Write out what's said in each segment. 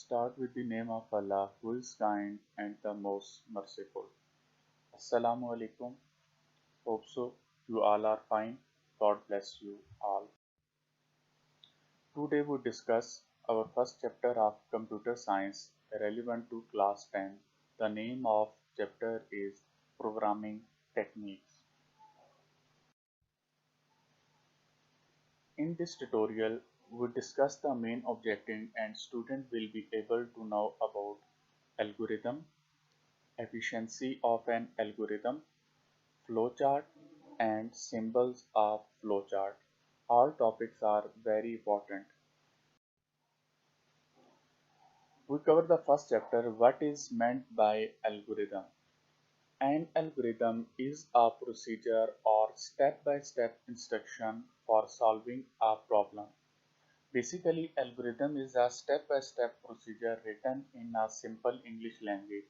start with the name of Allah, who is kind and the most merciful. Assalamu alaikum. Hope so. You all are fine. God bless you all. Today we discuss our first chapter of computer science relevant to class 10. The name of chapter is Programming Techniques. In this tutorial, we discuss the main objective and student will be able to know about algorithm, efficiency of an algorithm, flowchart, and symbols of flowchart. All topics are very important. We cover the first chapter, what is meant by algorithm. An algorithm is a procedure or step-by-step instruction for solving a problem. Basically, algorithm is a step-by-step procedure written in a simple English language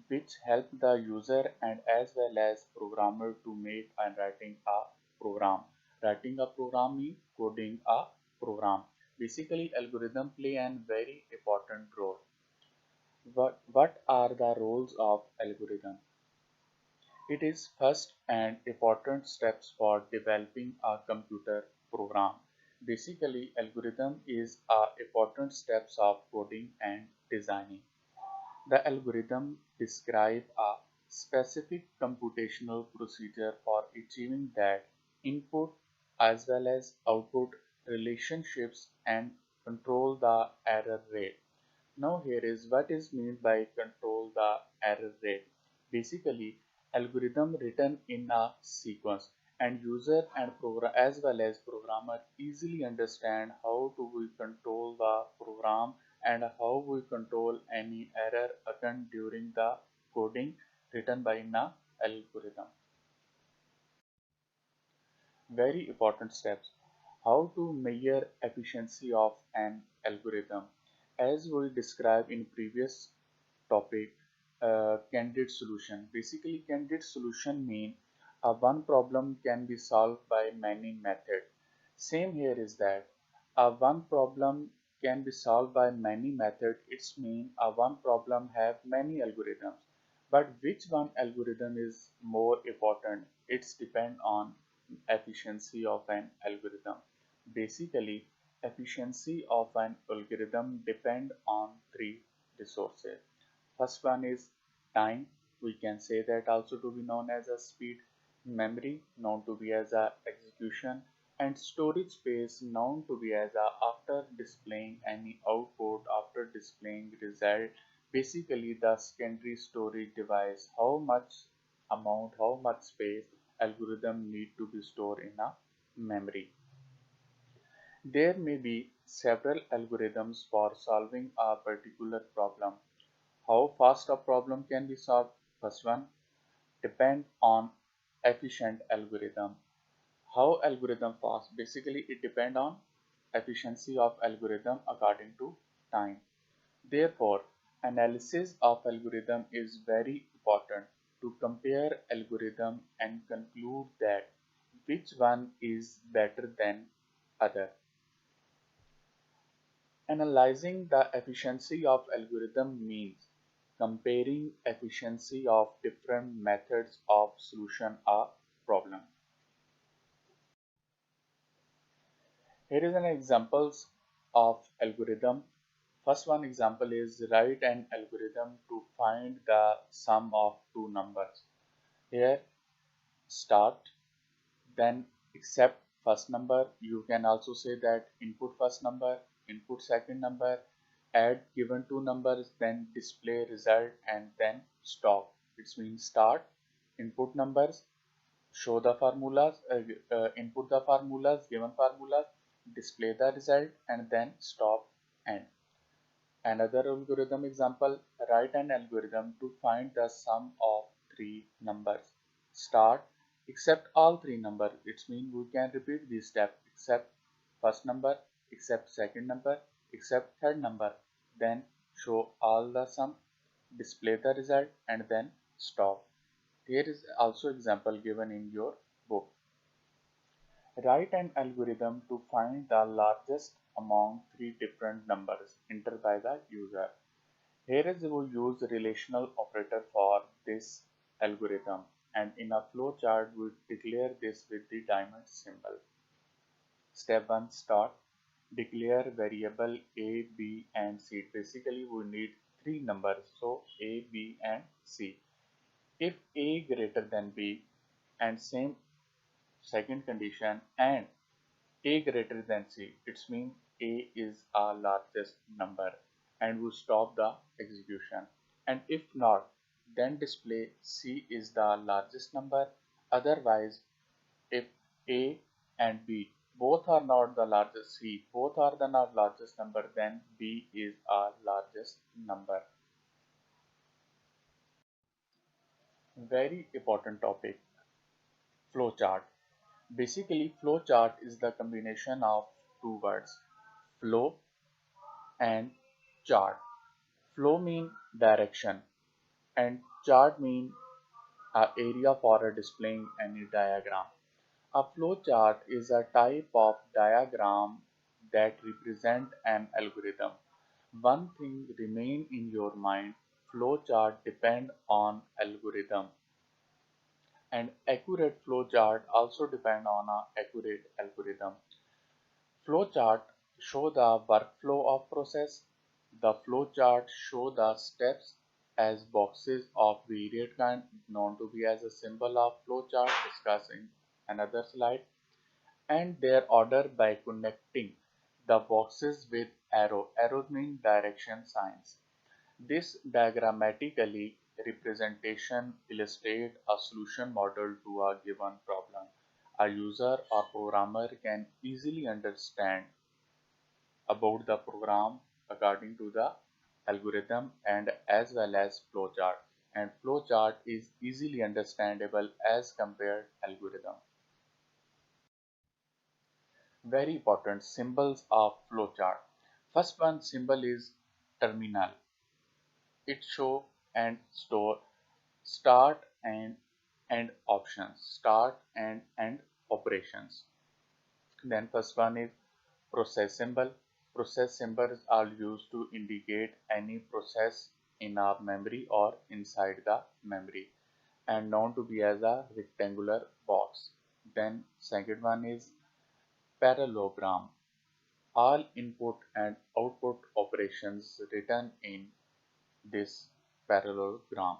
which help the user and as well as programmer to make and writing a program. Writing a program means coding a program. Basically, algorithm play a very important role. What are the roles of algorithm? It is first and important steps for developing a computer program. Basically, algorithm is a important steps of coding and designing. The algorithm describes a specific computational procedure for achieving that input as well as output relationships and control the error rate. Now here is what is meant by control the error rate. Basically, algorithm written in a sequence and user and program as well as programmer easily understand how to we control the program and how we control any error occurred during the coding written by an algorithm. Very important steps. How to measure efficiency of an algorithm. As we described in previous topic, candidate solution. Basically, candidate solution mean one problem can be solved by many methods. Same here is that one problem can be solved by many methods. It's mean one problem have many algorithms. But which one algorithm is more important? It's depend on efficiency of an algorithm. Basically, efficiency of an algorithm depend on three resources. First one is time. We can say that also to be known as a speed, memory known to be as a execution, and storage space known to be as a after displaying any output, after displaying result. Basically the secondary storage device, how much amount, how much space algorithm need to be stored in a memory. There may be several algorithms for solving a particular problem. How fast a problem can be solved? First one, depend on efficient algorithm. How algorithm fast? Basically, it depend on efficiency of algorithm according to time. Therefore, analysis of algorithm is very important to compare algorithm and conclude that which one is better than other. Analyzing the efficiency of algorithm means comparing efficiency of different methods of solution a problem. Here is an examples of algorithm. First one example is write an algorithm to find the sum of two numbers. Here start, then accept first number. You can also say that input first number, input second number, add given two numbers, then display result, and then stop. It means start, input numbers, show the formulas, input the formulas, given formulas, display the result, and then stop end. Another algorithm example, write an algorithm to find the sum of three numbers. Start, accept all three numbers. It means we can repeat this step, accept first number, accept second number, accept third number, then show all the sum, display the result, and then stop. Here is also example given in your book. Write an algorithm to find the largest among three different numbers entered by the user. Here is we use relational operator for this algorithm, and in a flowchart we declare this with the diamond symbol. Step 1, start. Declare variable a, b and c. Basically we need three numbers, so a, b and c. If a greater than b and same second condition and a greater than c, it means a is our largest number and we stop the execution. And if not, then display c is the largest number. Otherwise, if a and b both are not the largest, c both are the not largest number, then b is our largest number. Very important topic, flowchart. Basically, flowchart is the combination of two words, flow and chart. Flow mean direction and chart mean a area for a displaying any diagram. A flow chart is a type of diagram that represent an algorithm. One thing remain in your mind, flow chart depend on algorithm, and accurate flow chart also depend on a accurate algorithm. Flowchart show the workflow of process. The flowchart show the steps as boxes of varied kind known to be as a symbol of flowchart discussed in another slide, and their order by connecting the boxes with arrow. Arrows mean direction signs. This diagrammatically representation illustrates a solution model to a given problem. A user or programmer can easily understand about the program according to the algorithm and as well as flowchart. And flowchart is easily understandable as compared algorithm. Very important symbols of flowchart. First one symbol is terminal. It show and store start and end options, start and end operations. Then first one is process symbol. Process symbols are used to indicate any process in our memory or inside the memory and known to be as a rectangular box. Then second one is parallelogram. All input and output operations written in this parallelogram.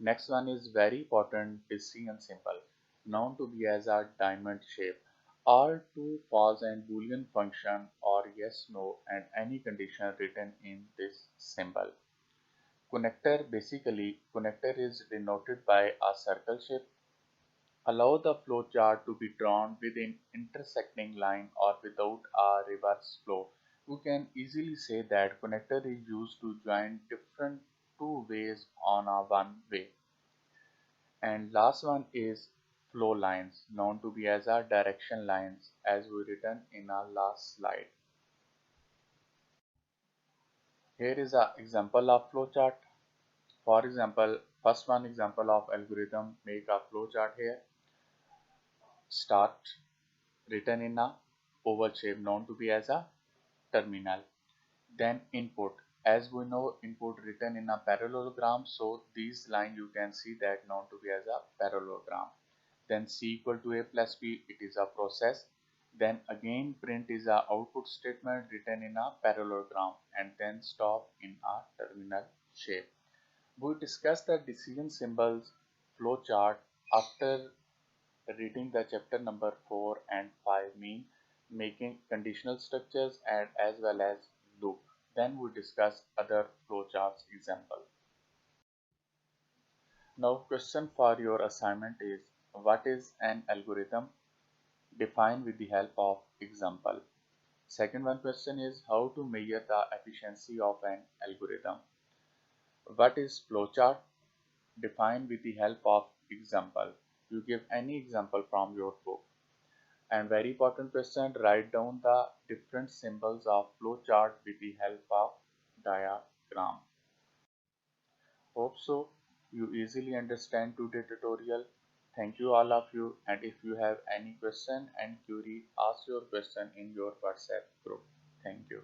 Next one is very important decision symbol known to be as a diamond shape. All true, false and boolean function or yes, no and any condition written in this symbol. Connector, basically connector is denoted by a circle shape. Allow the flowchart to be drawn with an intersecting line or without a reverse flow. We can easily say that connector is used to join different two ways on a one way. And last one is flow lines known to be as our direction lines as we written in our last slide. Here is an example of flowchart. For example, first one example of algorithm, make a flowchart here. Start written in a oval shape known to be as a terminal. Then input. As we know, input written in a parallelogram, so these line you can see that known to be as a parallelogram. Then c equal to a plus b, it is a process. Then again print is a output statement written in a parallelogram and then stop in a terminal shape. We discussed the decision symbols flowchart after reading the chapter number 4 and 5 mean making conditional structures and as well as loop. Then we discuss other flowcharts example. Now question for your assignment is, what is an algorithm? Define with the help of example. Second one question is, how to measure the efficiency of an algorithm? What is flowchart? Define with the help of example. You give any example from your book. And very important question, write down the different symbols of flowchart with the help of diagram. Hope so you easily understand today's tutorial. Thank you all of you, and if you have any question and query, ask your question in your WhatsApp group. Thank you.